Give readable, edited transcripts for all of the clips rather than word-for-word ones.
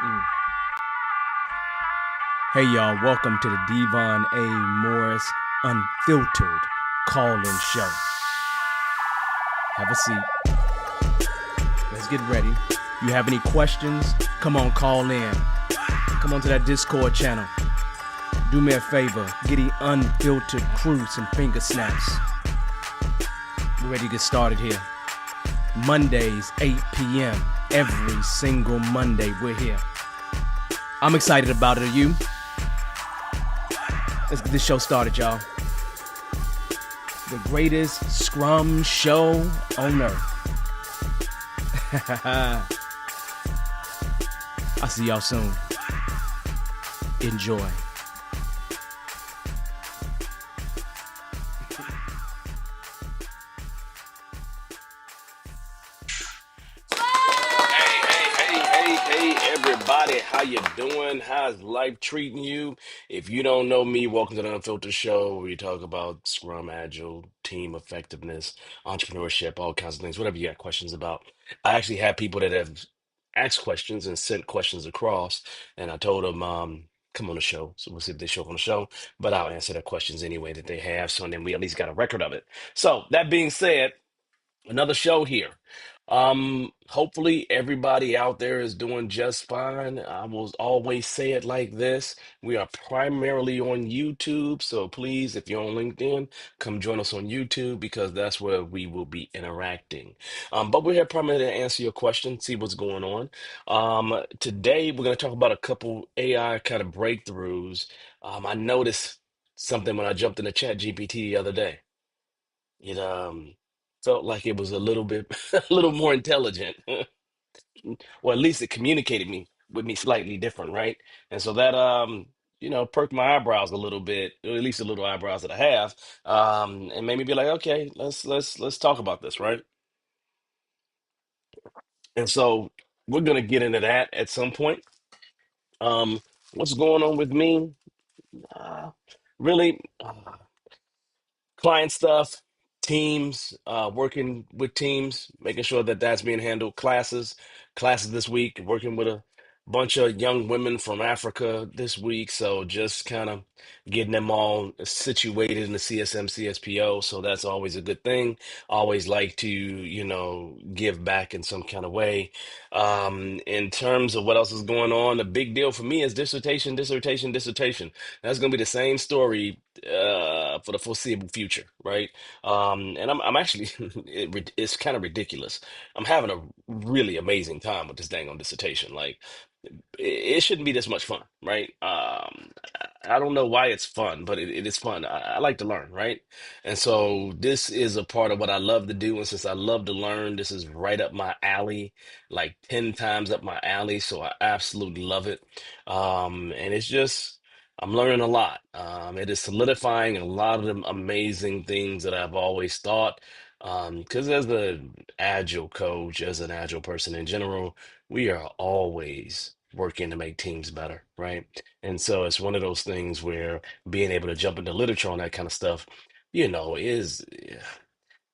Mm. Hey y'all, welcome to the Devon A. Morris Unfiltered Call-In Show. Have a seat. Let's get ready. You have any questions? Come on, call in. Come on to that Discord channel. Do me a favor, get the unfiltered crew some finger snaps. We're ready to get started here. Mondays, 8 p.m. Every single Monday, we're here. I'm excited about it. Are you? Let's get this show started, y'all. The greatest Scrum show on earth. I'll see y'all soon. Enjoy. Hey, everybody, how you doing? How's life treating you? If you don't know me, welcome to the Unfiltered Show, where we talk about Scrum, Agile, team effectiveness, entrepreneurship, all kinds of things, whatever you got questions about. I actually have people that have asked questions and sent questions across, and I told them, come on the show. So we'll see if they show up on the show, but I'll answer their questions anyway that they have, so then we at least got a record of it. So that being said, another show here. Hopefully everybody out there is doing just fine. I will always say it like this. We are primarily on YouTube, so please, if you're on LinkedIn, come join us on YouTube because that's where we will be interacting. But we're here primarily to answer your question, see what's going on. Today we're going to talk about a couple AI kind of breakthroughs. I noticed something when I jumped in the chat GPT the other day. It felt like it was a little bit a little more intelligent. Or at least it communicated me with me slightly different, right? And so that perked my eyebrows a little bit, or at least the little eyebrows that I have, and made me be like, okay, let's talk about this, right? And so we're gonna get into that at some point. Um, what's going on with me? Uh, really. Client stuff, teams, working with teams, making sure that that's being handled. Classes this week, working with a bunch of young women from Africa this week. So just kind of getting them all situated in the CSM, CSPO. So that's always a good thing. Always like to, give back in some kind of way. In terms of what else is going on, the big deal for me is dissertation. That's going to be the same story for the foreseeable future, right? And I'm actually, it's kind of ridiculous. I'm having a really amazing time with this dang on dissertation. Like, it shouldn't be this much fun, right? I don't know why it's fun, but it is fun. I like to learn, right? And so this is a part of what I love to do. And since I love to learn, this is right up my alley, like 10 times up my alley. So I absolutely love it. And it's just, I'm learning a lot. It is solidifying a lot of the amazing things that I've always thought. Because as an agile coach, as an agile person in general, we are always working to make teams better, right? And so it's one of those things where being able to jump into literature on that kind of stuff, is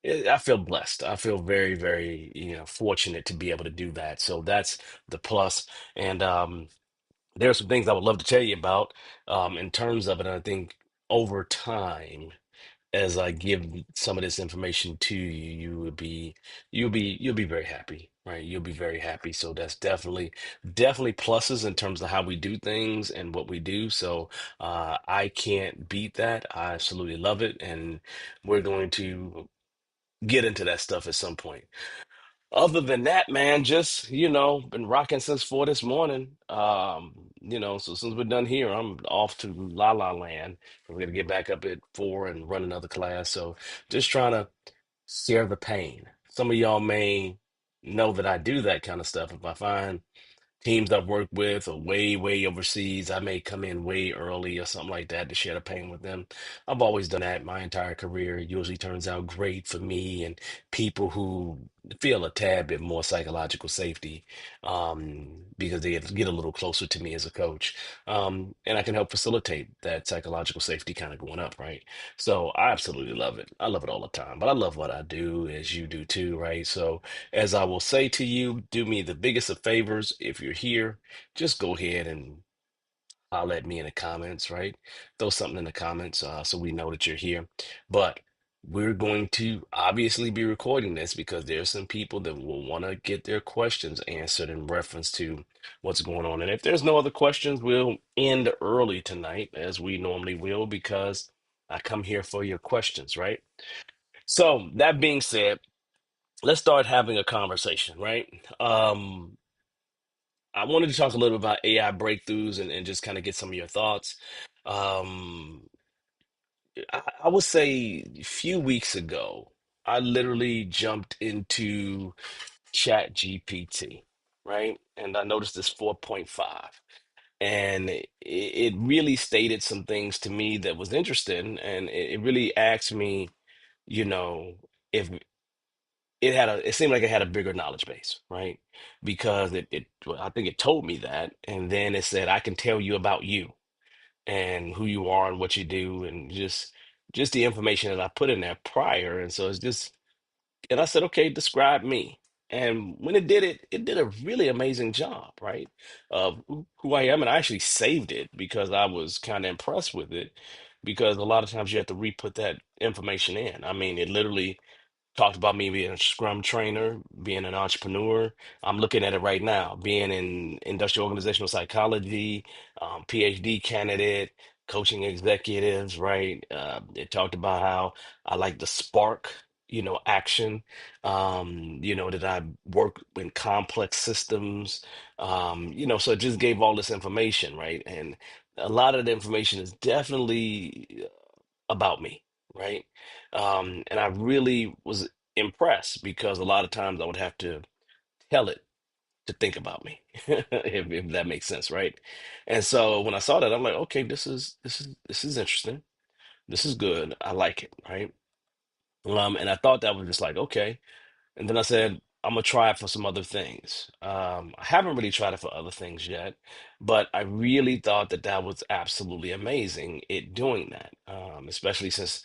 I feel blessed. I feel very, very, fortunate to be able to do that. So that's the plus. And there are some things I would love to tell you about in terms of it. And I think over time, as I give some of this information to you, you'll be very happy, right? You'll be very happy. So that's definitely pluses in terms of how we do things and what we do. So I can't beat that. I absolutely love it, and we're going to get into that stuff at some point. Other than that, man, just, been rocking since 4 this morning. So since we're done here, I'm off to La La Land. We're gonna get back up at 4 and run another class. So just trying to share the pain. Some of y'all may know that I do that kind of stuff. If I find teams I've worked with are way overseas, I may come in way early or something like that to share the pain with them. I've always done that my entire career. It usually turns out great for me and people who feel a tad bit more psychological safety, because they get a little closer to me as a coach. And I can help facilitate that psychological safety kind of going up, right? So I absolutely love it. I love it all the time, but I love what I do as you do too, right? So as I will say to you, do me the biggest of favors. If you're here, just go ahead and holler at me in the comments, right? Throw something in the comments, so we know that you're here. But we're going to obviously be recording this because there's some people that will want to get their questions answered in reference to what's going on. And if there's no other questions, we'll end early tonight as we normally will because I come here for your questions, right? So that being said, let's start having a conversation, right? I wanted to talk a little about AI breakthroughs and just kind of get some of your thoughts. Um, I would say a few weeks ago, I literally jumped into Chat GPT, right? And I noticed this 4.5. And it really stated some things to me that was interesting. And it really asked me, you know, if it seemed like it had a bigger knowledge base, right? Because well, I think it told me that, and then it said I can tell you about you and who you are and what you do, and just the information that I put in there prior. And so it's just, and I said, okay, describe me. And when it did it, it did a really amazing job, right? Of who I am, and I actually saved it because I was kind of impressed with it. Because a lot of times you have to re-put that information in. I mean, it literally talked about me being a scrum trainer, being an entrepreneur. I'm looking at it right now, being in industrial organizational psychology, PhD candidate, coaching executives, right? It talked about how I like to spark, action, that I work in complex systems, so it just gave all this information, right? And a lot of the information is definitely about me, right? And I really was impressed because a lot of times I would have to tell it to think about me, if that makes sense, right? And so when I saw that, I'm like, okay, this is interesting. This is good. I like it, right? And I thought that was just like, okay. And then I said, I'm gonna try it for some other things. I haven't really tried it for other things yet, but I really thought that that was absolutely amazing, it doing that, especially since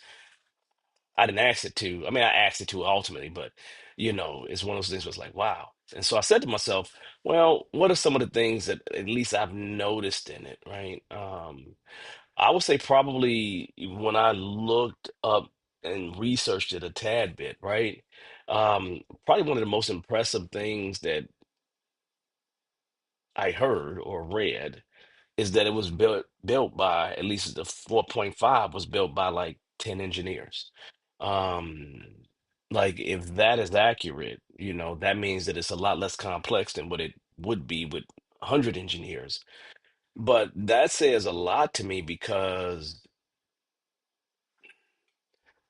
I didn't ask it to. I mean, I asked it to ultimately, but it's one of those things was like, wow. And so I said to myself, well, what are some of the things that at least I've noticed in it, right? I would say probably when I looked up and researched it a tad bit, right? Probably one of the most impressive things that I heard or read is that it was built by, at least the 4.5 was built by like 10 engineers. Um, like if that is accurate, that means that it's a lot less complex than what it would be with 100 engineers. But that says a lot to me because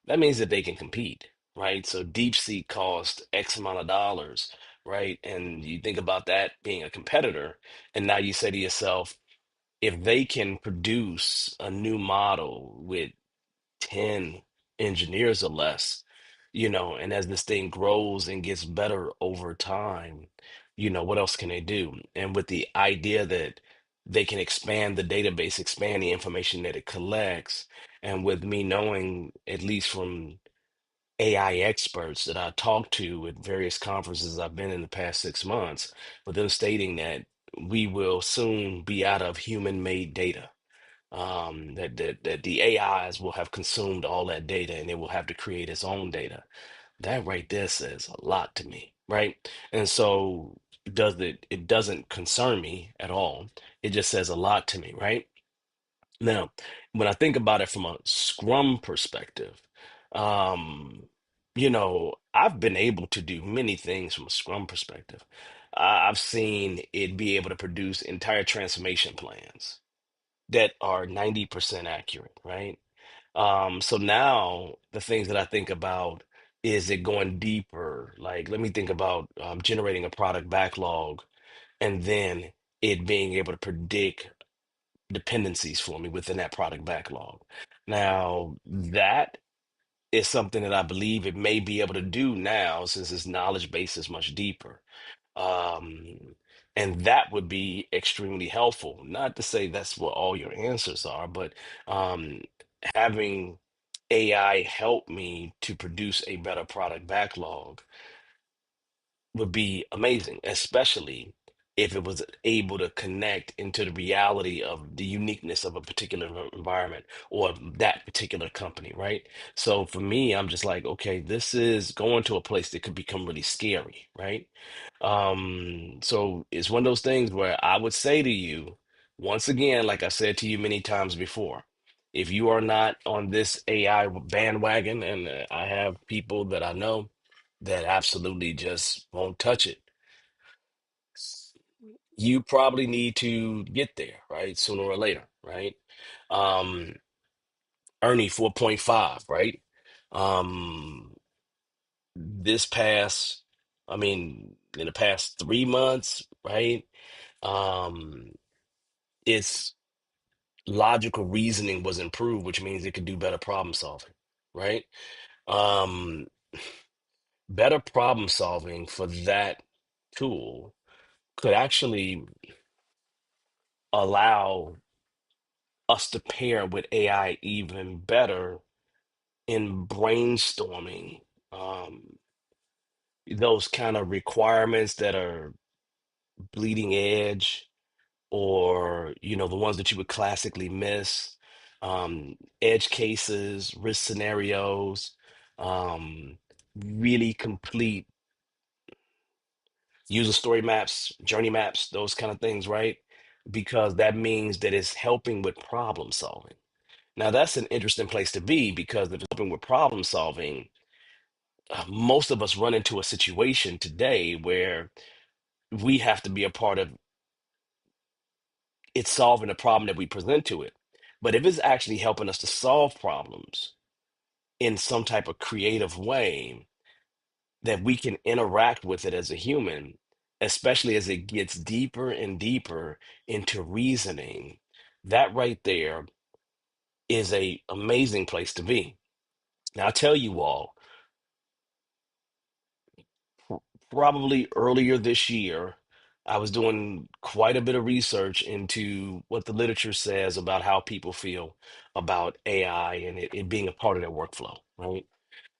that means that they can compete, right? So DeepSeek cost X amount of dollars, right? And you think about that being a competitor, and now you say to yourself, if they can produce a new model with 10 engineers or less, and as this thing grows and gets better over time, what else can they do? And with the idea that they can expand the database, expand the information that it collects, and with me knowing, at least from AI experts that I talked to at various conferences I've been in the past 6 months, with them stating that we will soon be out of human-made data, that the AIs will have consumed all that data and it will have to create its own data. That right there says a lot to me, right? And so it doesn't concern me at all. It just says a lot to me, right? Now, when I think about it from a Scrum perspective, um, I've been able to do many things from a Scrum perspective. I've seen it be able to produce entire transformation plans that are 90% accurate, right? So now the things that I think about is it going deeper? Like, let me think about generating a product backlog and then it being able to predict dependencies for me within that product backlog. Now, that is something that I believe it may be able to do now since its knowledge base is much deeper. Um, and that would be extremely helpful. Not to say that's what all your answers are, but um, having AI help me to produce a better product backlog would be amazing, especially if it was able to connect into the reality of the uniqueness of a particular environment or that particular company, right? So for me, I'm just like, okay, this is going to a place that could become really scary, right? So it's one of those things where I would say to you, once again, like I said to you many times before, if you are not on this AI bandwagon, and I have people that I know that absolutely just won't touch it, you probably need to get there, right? Sooner or later, right? Um, Ernie 4.5, right? Um, this past, I mean, in the past 3 months, right? Um, its logical reasoning was improved, which means it could do better problem solving, right? Um, Better problem solving for that tool could actually allow us to pair with AI even better in brainstorming those kind of requirements that are bleeding edge, or the ones that you would classically miss, edge cases, risk scenarios, um, really complete user story maps, journey maps, those kind of things, right? Because that means that it's helping with problem solving. Now, that's an interesting place to be, because if it's helping with problem solving, most of us run into a situation today where we have to be a part of it solving a problem that we present to it. But if it's actually helping us to solve problems in some type of creative way that we can interact with it as a human, especially as it gets deeper and deeper into reasoning, that right there is a amazing place to be. Now, I'll tell you all, pr- probably earlier this year, I was doing quite a bit of research into what the literature says about how people feel about AI and it being a part of their workflow, right?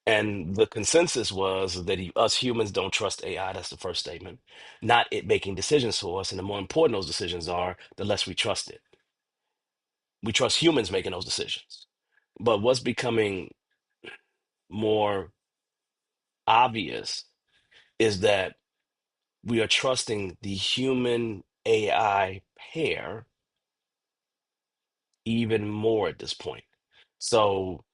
And the consensus was that us humans don't trust AI. That's the first statement. Not it making decisions for us. And the more important those decisions are, the less we trust it. We trust humans making those decisions. But what's becoming more obvious is that we are trusting the human AI pair even more at this point. So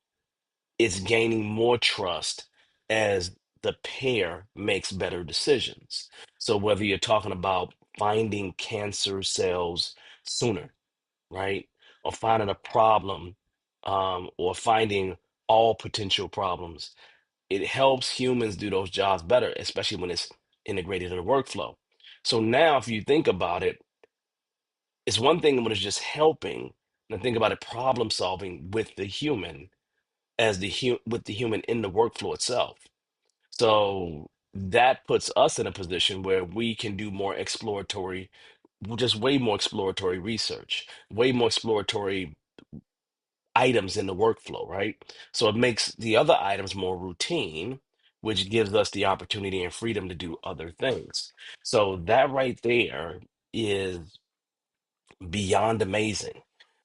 it's gaining more trust as the pair makes better decisions. So whether you're talking about finding cancer cells sooner, right? Or finding a problem, or finding all potential problems, it helps humans do those jobs better, especially when it's integrated in the workflow. So now, if you think about it, it's one thing when it's just helping, and think about it problem solving with the human as with the human in the workflow itself. So that puts us in a position where we can do more exploratory, just way more exploratory research, way more exploratory items in the workflow, right? So it makes the other items more routine, which gives us the opportunity and freedom to do other things. So that right there is beyond amazing.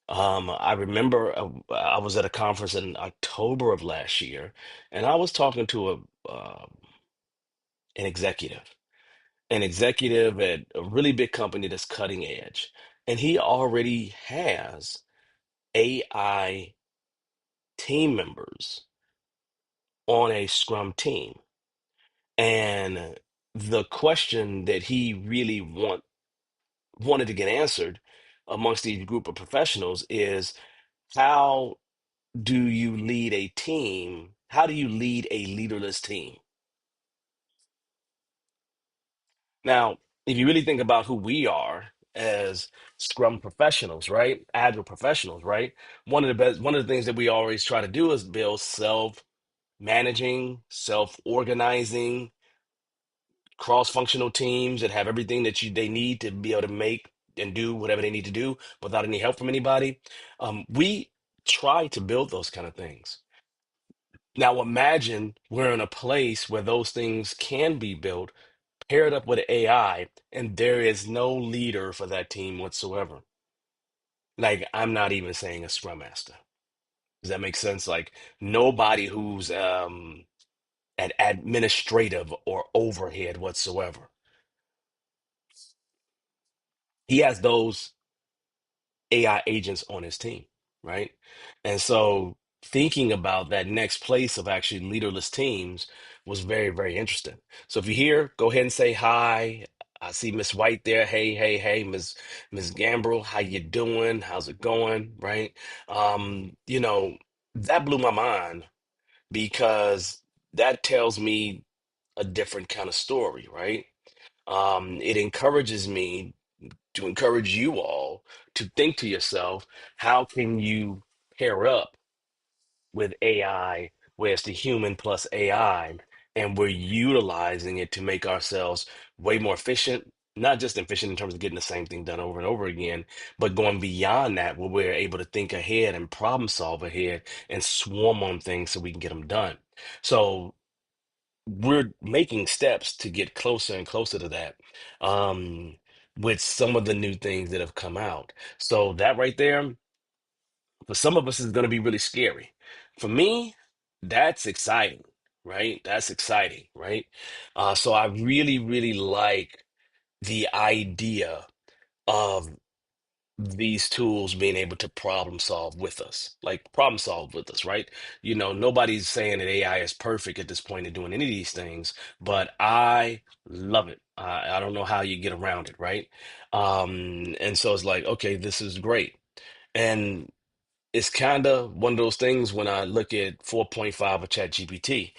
I remember I was at a conference in October of last year, and I was talking to an executive, an executive at a really big company that's cutting edge, and he already has AI team members on a Scrum team. And the question that he really wanted to get answered amongst the group of professionals is, how do you lead a team? How do you lead a leaderless team? Now, if you really think about who we are as Scrum professionals, right? Agile professionals, right? One of the things that we always try to do is build managing, self-organizing, cross-functional teams that have everything that they need to be able to make and do whatever they need to do without any help from anybody. We try to build those kind of things. Now imagine we're in a place where those things can be built, paired up with AI, and there is no leader for that team whatsoever. Like, I'm not even saying a scrum master. Does that make sense? Like, nobody who's at administrative or overhead whatsoever. He has those AI agents on his team, right? And so thinking about that next place of actually leaderless teams was very, very interesting. So if you're here, go ahead and say hi. I see Miss White there. Hey, hey, hey, Miss Gambrel, how you doing? How's it going? Right? That blew my mind because that tells me a different kind of story, right? It encourages me to encourage you all to think to yourself, how can you pair up with AI, where it's the human plus AI, and we're utilizing it to make ourselves way more efficient, not just efficient in terms of getting the same thing done over and over again, but going beyond that, where we're able to think ahead and problem solve ahead and swarm on things so we can get them done. So we're making steps to get closer and closer to that, um, with some of the new things that have come out. So that right there, for some of us, is going to be really scary. For me, that's exciting, right? That's exciting, right? So I really, really like the idea of these tools being able to problem solve with us, like problem solve with us, right? Nobody's saying that AI is perfect at this point in doing any of these things, but I love it. I don't know how you get around it, right? And so it's like, okay, this is great. And it's kind of one of those things when I look at 4.5 of ChatGPT,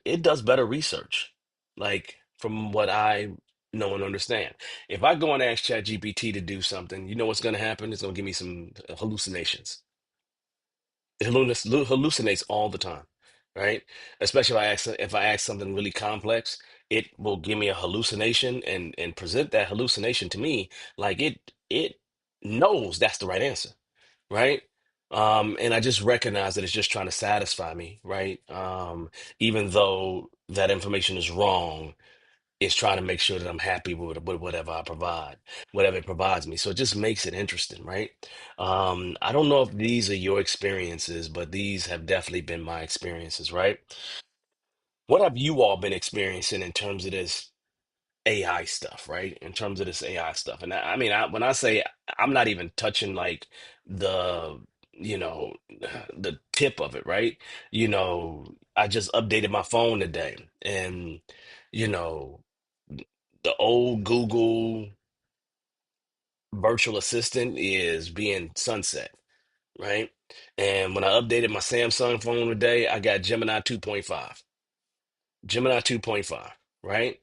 it does better research, like from what I know and understand. If I go and ask ChatGPT to do something, you know what's going to happen? It's going to give me some hallucinations. It hallucinates all the time, right? Especially if I ask something really complex, it will give me a hallucination and present that hallucination to me like it knows that's the right answer, right? And I just recognize that it's just trying to satisfy me, right? Even though that information is wrong, it's trying to make sure that I'm happy with whatever I provide, whatever it provides me. So it just makes it interesting, right? I don't know if these are your experiences, but these have definitely been my experiences, right? What have you all been experiencing in terms of this AI stuff, right? In terms of this AI stuff. And I mean, when I say I'm not even touching like the, you know, the tip of it, right? I just updated my phone today and, you know, the old Google virtual assistant is being sunset, right? And when I updated my Samsung phone today, I got Gemini 2.5. Gemini 2.5, right?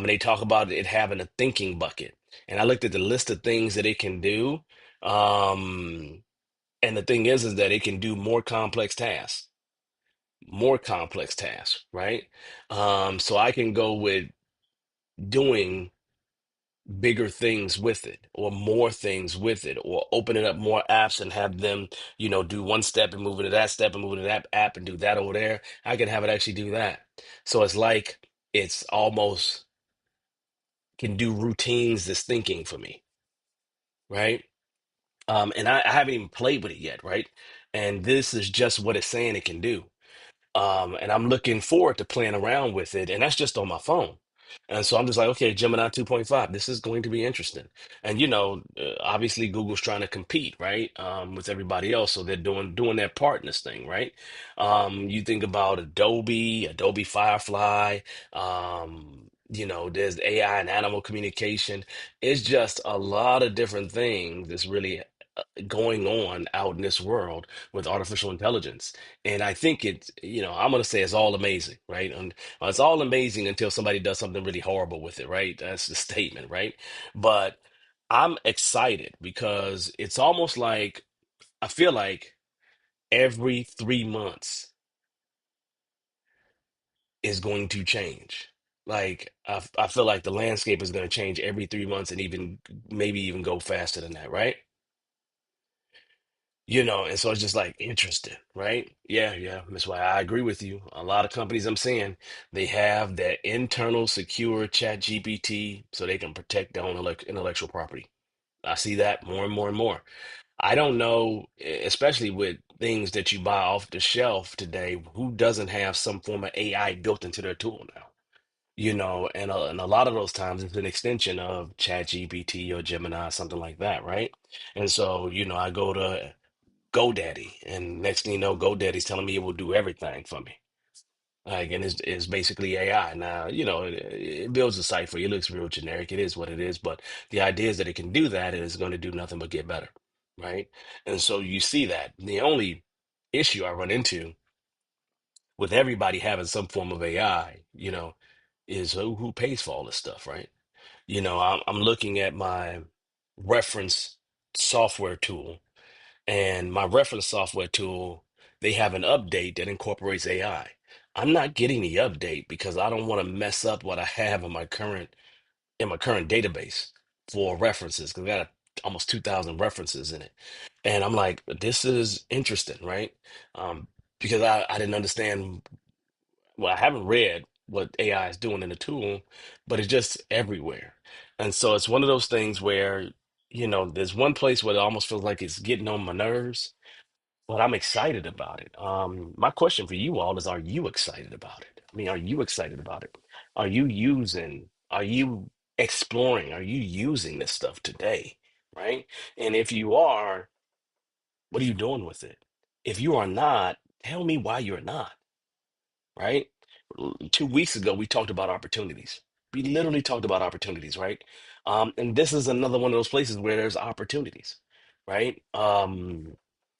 And they talk about it having a thinking bucket. And I looked at the list of things that it can do. Um, and the thing is that it can do more complex tasks, right? So I can go with doing bigger things with it or more things with it or opening up more apps and have them, do one step and move into that step and move into that app and do that over there. I can have it actually do that. So it's like it's almost can do routines that's thinking for me, right? And I haven't even played with it yet, right? And this is just what it's saying it can do. And I'm looking forward to playing around with it, and that's just on my phone. And so I'm just like, okay, Gemini 2.5, this is going to be interesting. And obviously Google's trying to compete, right, with everybody else, so they're doing their part in this thing, right? You think about Adobe Firefly, there's AI and animal communication. It's just a lot of different things that's really going on out in this world with artificial intelligence. And I think I'm going to say it's all amazing, right? And it's all amazing until somebody does something really horrible with it, right? That's the statement, right? But I'm excited because it's almost like I feel like every 3 months is going to change. Like I feel like the landscape is going to change every 3 months and even maybe even go faster than that, right? And so it's just like interesting, right? Yeah, yeah. That's why I agree with you. A lot of companies I'm seeing, they have that internal secure chat GPT so they can protect their own intellectual property. I see that more and more and more. I don't know, especially with things that you buy off the shelf today, who doesn't have some form of AI built into their tool now? And a lot of those times it's an extension of ChatGPT or Gemini, something like that, right? And so, I go to GoDaddy, and next thing you know, GoDaddy's telling me it will do everything for me. Like, and it's basically AI. Now, it builds a site for you. It looks real generic. It is what it is. But the idea is that it can do that and it's going to do nothing but get better, right? And so you see that. The only issue I run into with everybody having some form of AI, is who pays for all this stuff, right? I'm looking at my reference software tool, and my reference software tool, they have an update that incorporates AI. I'm not getting the update because I don't want to mess up what I have in my current database for references, because I got almost 2,000 references in it. And I'm like, this is interesting, right? Um, because I didn't understand, well, I haven't read what AI is doing in the tool, but it's just everywhere. And so it's one of those things where, there's one place where it almost feels like it's getting on my nerves, but I'm excited about it. My question for you all is, are you excited about it? I mean, are you excited about it? Are you exploring, are you using this stuff today? Right? And if you are, what are you doing with it? If you are not, tell me why you're not, right? 2 weeks ago, we talked about opportunities. We literally talked about opportunities, right? And this is another one of those places where there's opportunities, right?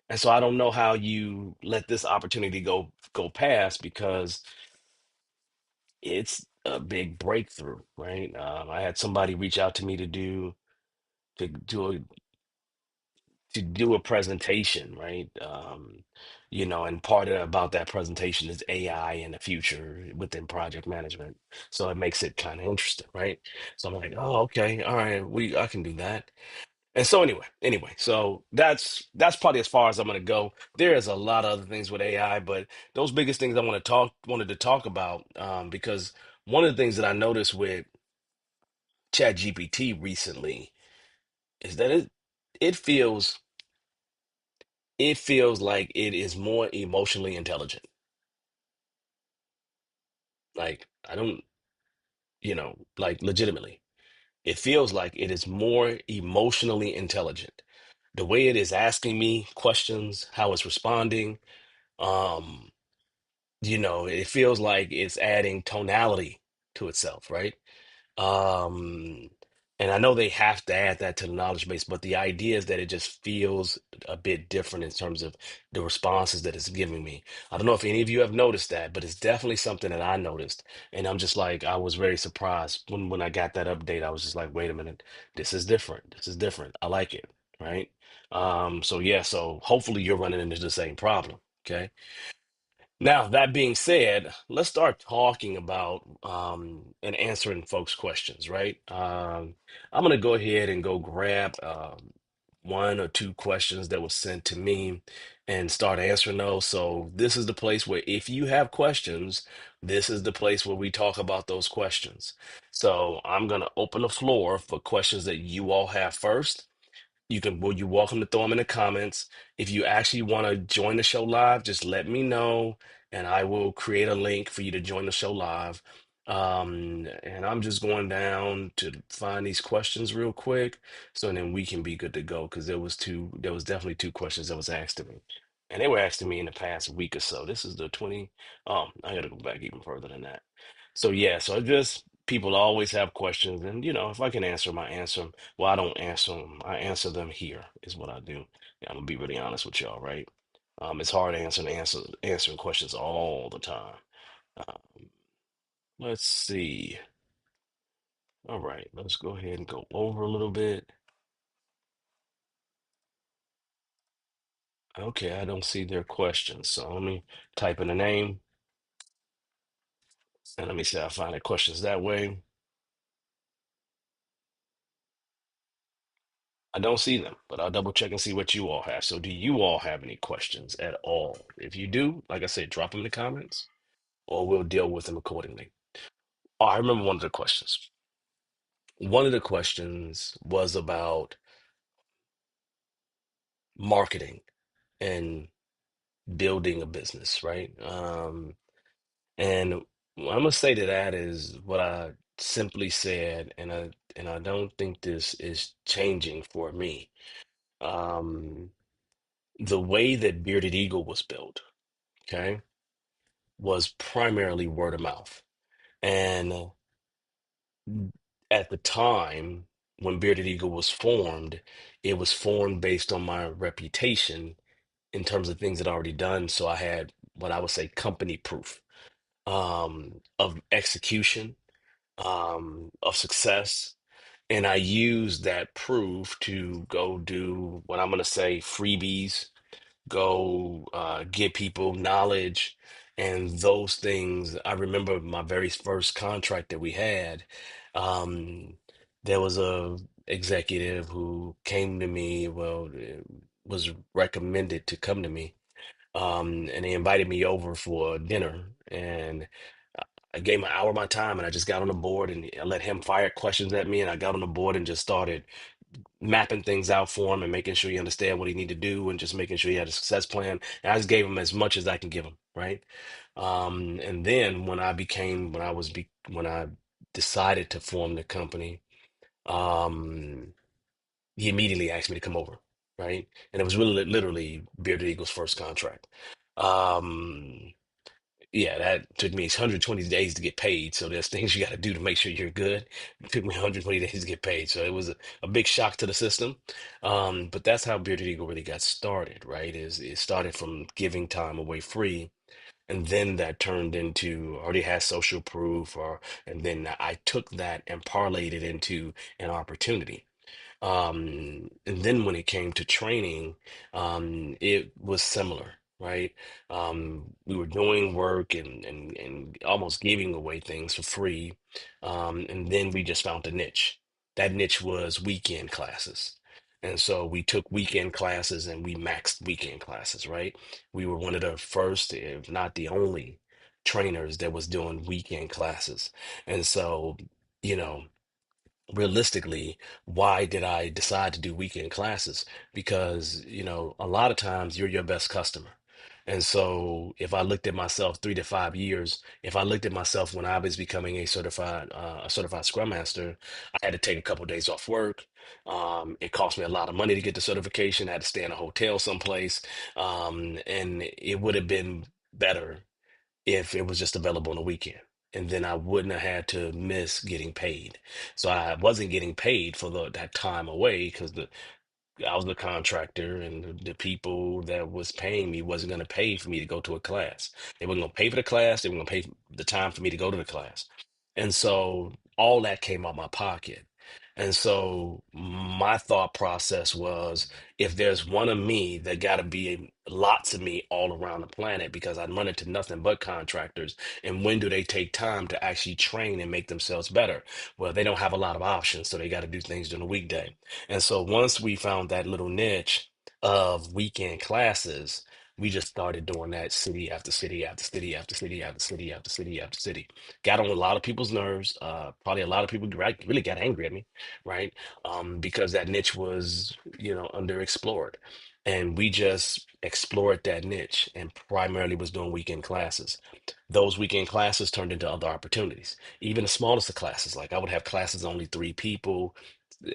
And so I don't know how you let this opportunity go past, because it's a big breakthrough, right? I had somebody reach out to me to do a presentation, right? And part of about that presentation is AI in the future within project management. So it makes it kind of interesting, right? So I'm like, oh, okay, all right, I can do that. And so anyway, so that's probably as far as I'm gonna go. There is a lot of other things with AI, but those biggest things I wanted to talk about, because one of the things that I noticed with ChatGPT recently is that it feels it feels like it is more emotionally intelligent. Like, I don't, like, legitimately, it feels like it is more emotionally intelligent. The way it is asking me questions, how it's responding, um, it feels like it's adding tonality to itself, right? Um, and I know they have to add that to the knowledge base, but the idea is that it just feels a bit different in terms of the responses that it's giving me. I don't know if any of you have noticed that, but it's definitely something that I noticed. And I'm just like, I was very surprised when I got that update. I was just like, wait a minute, this is different. This is different. I like it, right? So yeah, so hopefully you're running into the same problem. Okay. Now, that being said, let's start talking about and answering folks' questions, right? I'm going to go ahead and go grab one or two questions that were sent to me and start answering those. So, this is the place where, if you have questions, this is the place where we talk about those questions. So, I'm going to open the floor for questions that you all have first. You're welcome to throw them in the comments. If you actually want to join the show live, just let me know and I will create a link for you to join the show live. And I'm just going down to find these questions real quick, so then we can be good to go, because there was definitely two questions that was asked to me. And they were asked to me in the past week or so. This is the 20. I gotta go back even further than that. So yeah, so just people always have questions, and if I can answer them, I answer them. Well, I don't answer them. I answer them here, is what I do. Yeah, I'm gonna be really honest with y'all, right? It's hard answering questions all the time. Um, let's see. All right, let's go ahead and go over a little bit. Okay, I don't see their questions, so let me type in a name. And let me see, I'll find the questions that way. I don't see them, but I'll double check and see what you all have. So, do you all have any questions at all? If you do, like I said, drop them in the comments or we'll deal with them accordingly. Oh, I remember one of the questions. One of the questions was about marketing and building a business, right? And what I'm gonna say to that is what I simply said, and I don't think this is changing for me. Um, the way that Bearded Eagle was built, okay, was primarily word of mouth. And at the time when Bearded Eagle was formed, it was formed based on my reputation in terms of things that I already done. So I had what I would say company proof of execution, of success. And I used that proof to go do what I'm going to say freebies, go give people knowledge and those things. I remember my very first contract that we had. Um, there was a executive who came to me, well, was recommended to come to me, and they invited me over for dinner. And I gave him an hour of my time, and I just got on the board and I let him fire questions at me, and I got on the board and just started mapping things out for him and making sure he understand what he need to do and just making sure he had a success plan. And I just gave him as much as I can give him, right? And then when I decided to form the company, um, he immediately asked me to come over, right? And it was really literally Bearded Eagle's first contract. Um, yeah, that took me 120 days to get paid. So there's things you got to do to make sure you're good. It took me 120 days to get paid. So it was a big shock to the system. But that's how Bearded Eagle really got started, right? Is it started from giving time away free. And then that turned into already has social proof, or and then I took that and parlayed it into an opportunity. And then when it came to training, it was similar, right? We were doing work and almost giving away things for free. And then we just found a niche. That niche was weekend classes. And so we took weekend classes and we maxed weekend classes, right? We were one of the first, if not the only, trainers that was doing weekend classes. And so, you know, realistically, why did I decide to do weekend classes? Because, a lot of times you're your best customer. And so if I looked at myself 3 to 5 years, if I looked at myself when I was becoming a certified Scrum Master, I had to take a couple days off work. It cost me a lot of money to get the certification. I had to stay in a hotel someplace. And it would have been better if it was just available on the weekend. And then I wouldn't have had to miss getting paid. So I wasn't getting paid for that time away because I was the contractor, and the people that was paying me wasn't going to pay for me to go to a class. They weren't going to pay for the class. They were going to pay the time for me to go to the class. And so all that came out my pocket. And so my thought process was, if there's one of me, there got to be lots of me all around the planet, because I'm running to nothing but contractors. And when do they take time to actually train and make themselves better? Well, they don't have a lot of options, so they got to do things during the weekday. And so once we found that little niche of weekend classes, we just started doing that city after city after city after city after city after city after city. Got on a lot of people's nerves. Probably a lot of people really got angry at me, right? Because that niche was, underexplored. And we just explored that niche and primarily was doing weekend classes. Those weekend classes turned into other opportunities. Even the smallest of classes, like I would have classes only 3 people.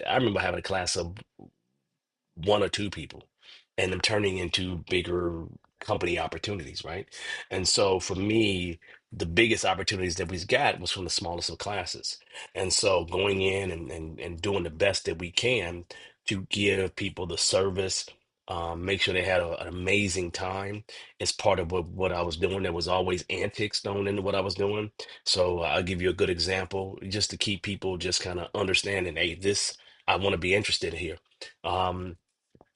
I remember having a class of 1 or 2 people and them turning into bigger company opportunities, right? And so for me, the biggest opportunities that we got was from the smallest of classes. And so going in and doing the best that we can to give people the service, make sure they had an amazing time is part of what I was doing. There was always antics thrown into what I was doing. So I'll give you a good example just to keep people just kind of understanding, hey, this, I want to be interested here. Um,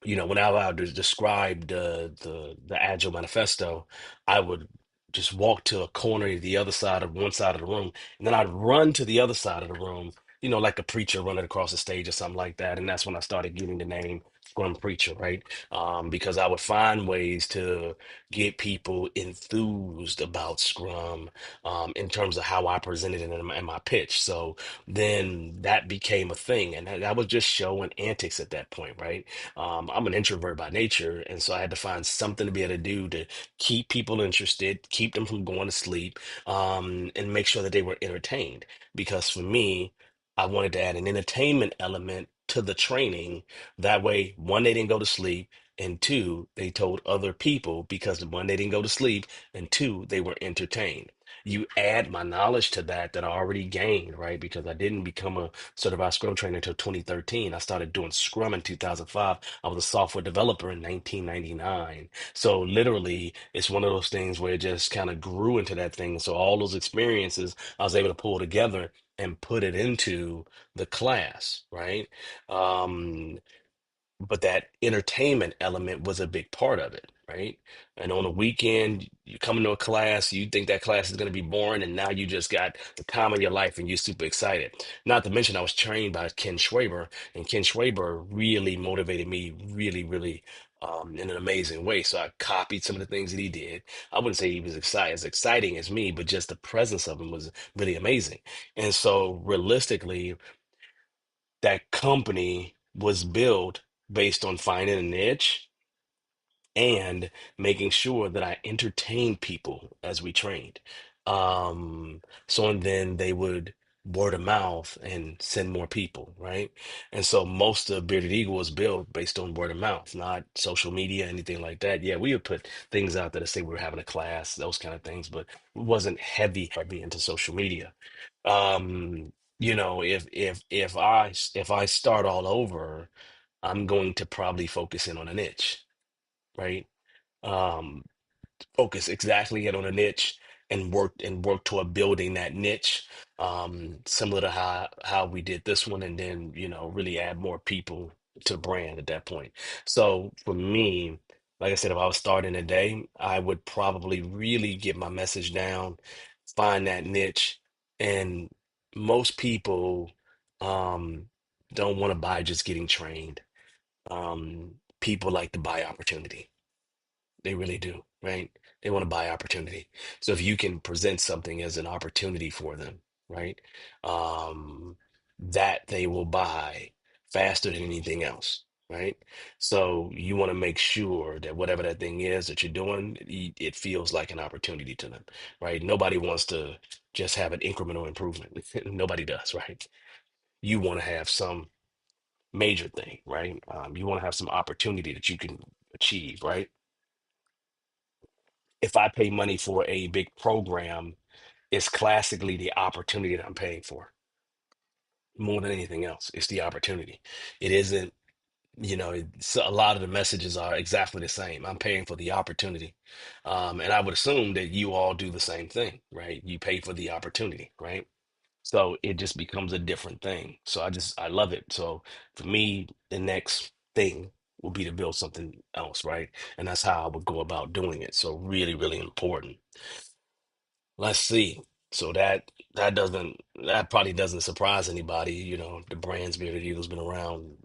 when I would describe the Agile manifesto, I would just walk to a corner to the other side of one side of the room, and then I'd run to the other side of the room, like a preacher running across the stage or something like that. And that's when I started getting the name Scrum Preacher, right? Because I would find ways to get people enthused about Scrum, in terms of how I presented it in my pitch. So then that became a thing, and that was just show and antics at that point, right? I'm an introvert by nature, and so I had to find something to be able to do to keep people interested, keep them from going to sleep, and make sure that they were entertained. Because for me, I wanted to add an entertainment element to the training. That way, one, they didn't go to sleep, and two, they told other people, because one, they didn't go to sleep, and two, they were entertained. You add my knowledge to that I already gained, right? Because I didn't become a certified Scrum trainer until 2013. I started doing Scrum in 2005. I was a software developer in 1999. So literally, it's one of those things where it just kind of grew into that thing. So all those experiences I was able to pull together and put it into the class, right? Um, but that entertainment element was a big part of it, right? And on a weekend, you come into a class, you think that class is going to be boring, and now you just got the time of your life and you're super excited. Not to mention, I was trained by Ken Schwaber, and Ken Schwaber really motivated me, really, really. In an amazing way. So I copied some of the things that he did. I wouldn't say he was as exciting as me, but just the presence of him was really amazing. And so realistically, that company was built based on finding a niche and making sure that I entertained people as we trained. So and then they would word of mouth and send more people, right? And so most of Bearded Eagle was built based on word of mouth, not social media, anything like that. Yeah, we would put things out there to say we were having a class, those kind of things, but it wasn't heavy into social media. Um, if I start all over, I'm going to probably focus in on a niche, right? Um, Focus exactly in on a niche and work toward building that niche, similar to how we did this one, and then really add more people to the brand at that point. So for me, like I said, if I was starting a day, I would probably really get my message down, find that niche. And most people um don't want to buy just getting trained. People like to buy opportunity. They really do, right? They want to buy opportunity. So if you can present something as an opportunity for them, right? Um, that they will buy faster than anything else, right? So you want to make sure that whatever that thing is that you're doing, it feels like an opportunity to them, right? Nobody wants to just have an incremental improvement. Nobody does, right? You want to have some major thing, right? You want to have some opportunity that you can achieve, right? If I pay money for a big program, it's classically the opportunity that I'm paying for more than anything else. It's the opportunity. It isn't, a lot of the messages are exactly the same. I'm paying for the opportunity. And I would assume that you all do the same thing, right? You pay for the opportunity, right? So it just becomes a different thing. So I love it. So for me, the next thing will be to build something else, right? And that's how I would go about doing it. So really, really important. Let's see. So that probably doesn't surprise anybody. The brand's Bearded Eagle's been around,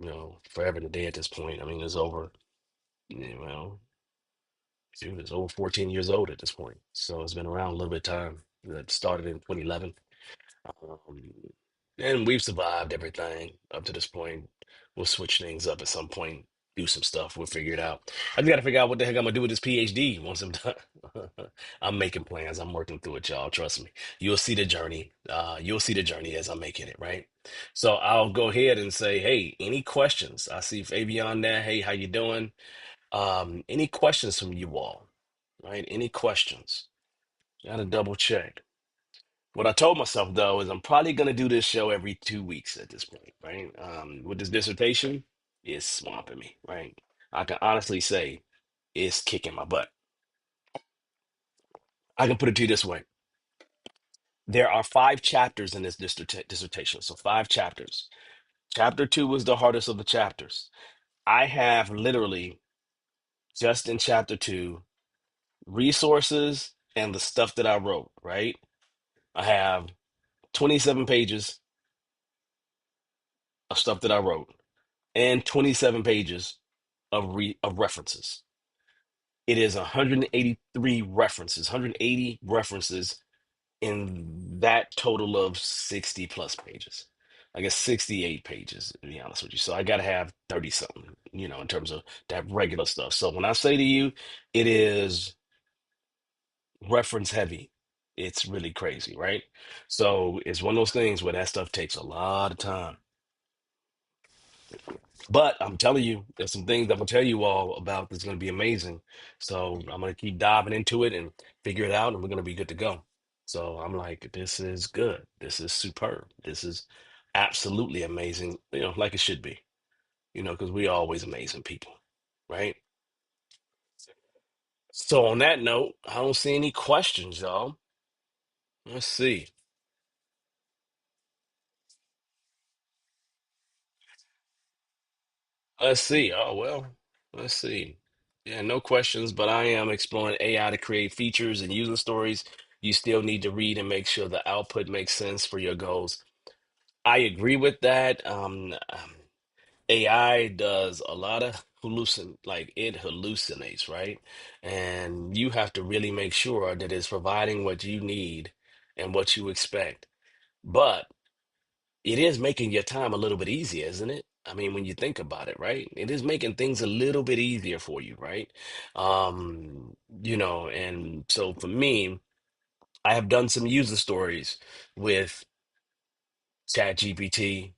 forever and a day at this point. I mean, it's over, well, shoot, it's over 14 years old at this point. So it's been around a little bit of time. It started in 2011. Um, and we've survived everything up to this point. We'll switch things up at some point, do some stuff. We'll figure it out. I just got to figure out what the heck I'm gonna do with this PhD once I'm done. I'm making plans. I'm working through it, y'all. Trust me. You'll see the journey. You'll see the journey as I'm making it, right? So I'll go ahead and say, hey, any questions? I see Fabian there. Hey, how you doing? Any questions from you all? Right? Any questions? Gotta double check. What I told myself though is I'm probably gonna do this show every 2 weeks at this point, right? With this dissertation, it's swamping me, right? I can honestly say it's kicking my butt. I can put it to you this way. There are 5 chapters in this dissertation, so 5 chapters. Chapter 2 was the hardest of the chapters. I have literally just in chapter 2 resources and the stuff that I wrote, right? I have 27 pages of stuff that I wrote and 27 pages of references. It is 183 references, 180 references in that total of 60 plus pages. I guess 68 pages, to be honest with you. So I got to have 30 something, in terms of that regular stuff. So when I say to you, it is reference heavy. It's really crazy, right? So it's one of those things where that stuff takes a lot of time. But I'm telling you, there's some things I'm gonna tell you all about that's gonna be amazing. So I'm gonna keep diving into it and figure it out, and we're gonna be good to go. So I'm like, this is good. This is superb. This is absolutely amazing, like it should be, because we always amazing people, right? So on that note, I don't see any questions, y'all. Let's see. Let's see. Oh, well, let's see. Yeah, no questions, but I am exploring AI to create features and user stories. You still need to read and make sure the output makes sense for your goals. I agree with that. AI does a lot of like it hallucinates, right? And you have to really make sure that it's providing what you need and what you expect. But it is making your time a little bit easier, isn't it? I mean, when you think about it, right? It is making things a little bit easier for you, right? And so for me, I have done some user stories with ChatGPT,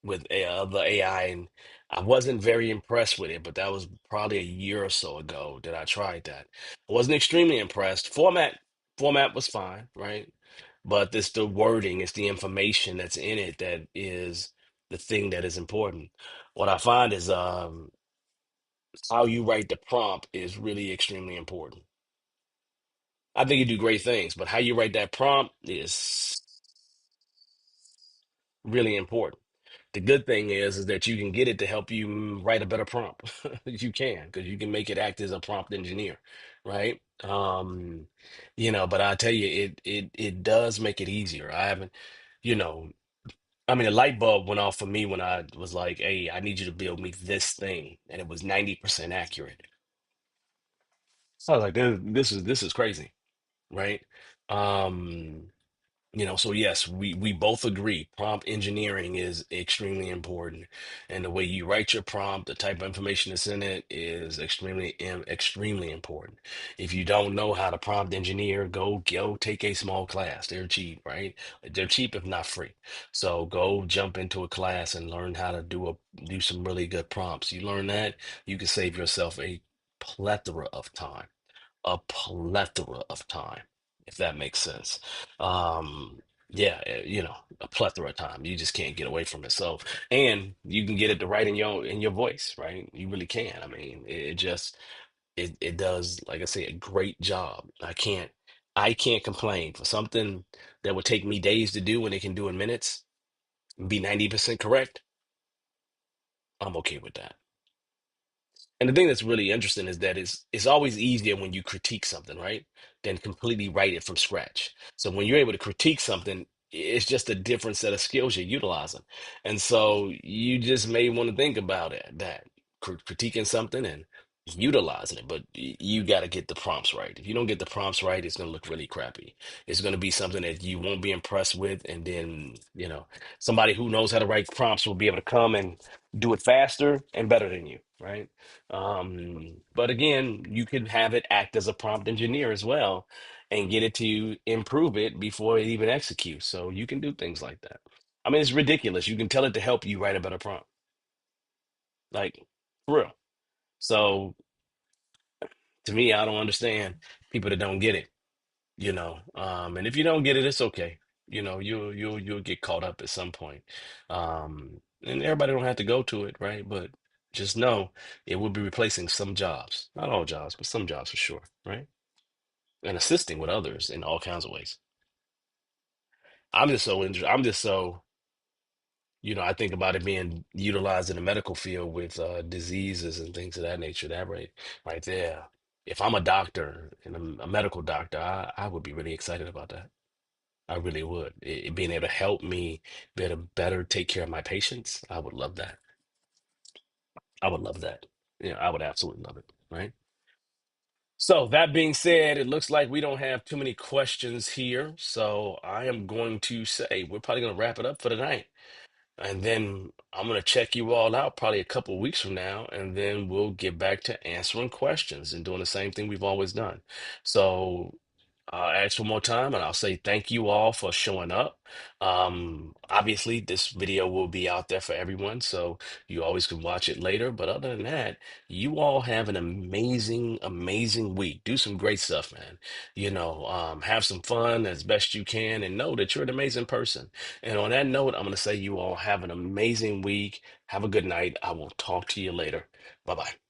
with the AI, and I wasn't very impressed with it, but that was probably a year or so ago that I tried that. I wasn't extremely impressed. Format was fine, right? But it's the wording, it's the information that's in it that is the thing that is important. What I find is how you write the prompt is really extremely important. I think you do great things, but how you write that prompt is really important. The good thing is that you can get it to help you write a better prompt. You can, because you can make it act as a prompt engineer, right? But I tell you, it does make it easier. I haven't, you know, I mean, a light bulb went off for me when I was like, "Hey, I need you to build me this thing," and it was 90% accurate. So I was like, "This is crazy," right? Um, so yes, we both agree prompt engineering is extremely important. And the way you write your prompt, the type of information that's in it is extremely important. If you don't know how to prompt engineer, go take a small class. They're cheap, right? They're cheap if not free. So go jump into a class and learn how to do some really good prompts. You learn that, you can save yourself plethora of time a plethora of time, if that makes sense. Yeah, a plethora of time. You just can't get away from it. So, and you can get it to write in your voice, right? You really can. I mean, it just it does, like I say, a great job. I can't complain for something that would take me days to do when it can do in minutes, and be 90% correct. I'm okay with that. And the thing that's really interesting is that it's always easier when you critique something, right? Than completely write it from scratch. So when you're able to critique something, it's just a different set of skills you're utilizing. And so you just may want to think about it, that critiquing something and utilizing it, but you got to get the prompts right. If you don't get the prompts right, it's going to look really crappy. It's going to be something that you won't be impressed with. And then, somebody who knows how to write prompts will be able to come and do it faster and better than you, right? But again, you could have it act as a prompt engineer as well and get it to improve it before it even executes. So you can do things like that. I mean, it's ridiculous. You can tell it to help you write a better prompt, like for real. So to me, I don't understand people that don't get it. And if you don't get it, it's okay. You'll get caught up at some point. And everybody don't have to go to it, right? But just know it will be replacing some jobs. Not all jobs, but some jobs for sure, right? And assisting with others in all kinds of ways. I'm just so interested. I'm just so, I think about it being utilized in the medical field with diseases and things of that nature. That right there. If I'm a doctor and a medical doctor, I would be really excited about that. I really would. Being able to help me better take care of my patients, I would love that. I would love that. Yeah, I would absolutely love it. Right. So that being said, it looks like we don't have too many questions here. So I am going to say we're probably going to wrap it up for tonight. And then I'm going to check you all out probably a couple weeks from now, and then we'll get back to answering questions and doing the same thing we've always done. So I'll ask one more time, and I'll say thank you all for showing up. Obviously, this video will be out there for everyone, so you always can watch it later. But other than that, you all have an amazing, amazing week. Do some great stuff, man. Have some fun as best you can, and know that you're an amazing person. And on that note, I'm going to say you all have an amazing week. Have a good night. I will talk to you later. Bye bye.